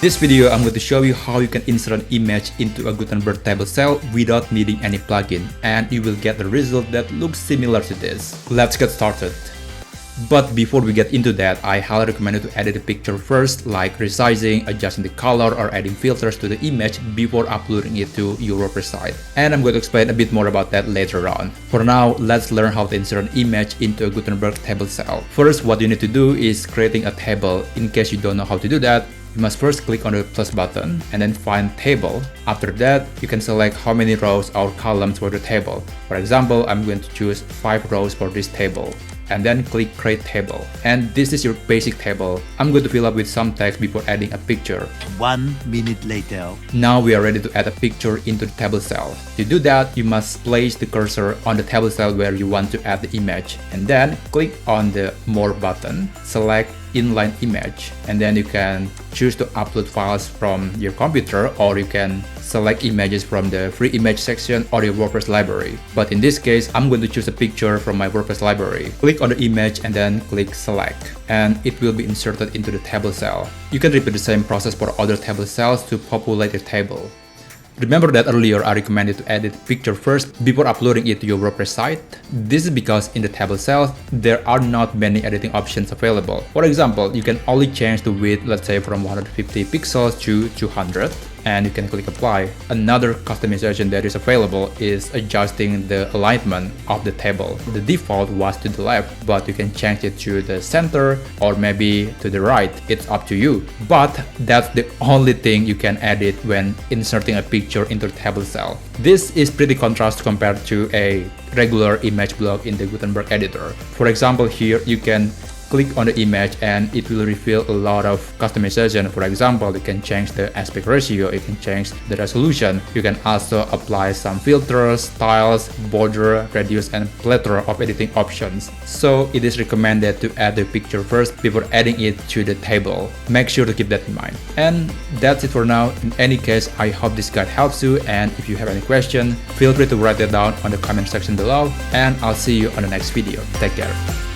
This video, I'm going to show you how you can insert an image into a Gutenberg table cell without needing any plugin, and you will get a result that looks similar to this. Let's get started. But before we get into that, I highly recommend you to edit the picture first, like resizing, adjusting the color, or adding filters to the image before uploading it to your WordPress site. And I'm going to explain a bit more about that later on. For now, let's learn how to insert an image into a Gutenberg table cell. First, what you need to do is creating a table. In case you don't know how to do that, you must first click on the plus button and then find table. After that, you can select how many rows or columns for the table. For example, I'm going to choose 5 rows for this table. And then click create table. And this is your basic table. I'm going to fill up with some text before adding a picture. 1 minute later. Now we are ready to add a picture into the table cell. To do that, you must place the cursor on the table cell where you want to add the image. And then click on the more button, select inline image, and then you can choose to upload files from your computer, or you can select images from the free image section or your WordPress library. But in this case, I'm going to choose a picture from my WordPress library. Click on the image and then click select, and it will be inserted into the table cell. You can repeat the same process for other table cells to populate your table. Remember that earlier I recommended to edit the picture first before uploading it to your WordPress site? This is because in the table cells, there are not many editing options available. For example, you can only change the width, let's say from 150 pixels to 200, and you can click apply. Another customization that is available is adjusting the alignment of the table. The default was to the left, but you can change it to the center or maybe to the right. It's up to you. But that's the only thing you can edit when inserting a picture into the table cell. This is pretty contrast compared to a regular image block in the Gutenberg editor. For example, here you can click on the image and it will reveal a lot of customization. For example, you can change the aspect ratio, you can change the resolution. You can also apply some filters, styles, border, radius, and plethora of editing options. So it is recommended to add the picture first before adding it to the table. Make sure to keep that in mind. And that's it for now. In any case, I hope this guide helps you, and if you have any question, feel free to write it down on the comment section below, and I'll see you on the next video. Take care.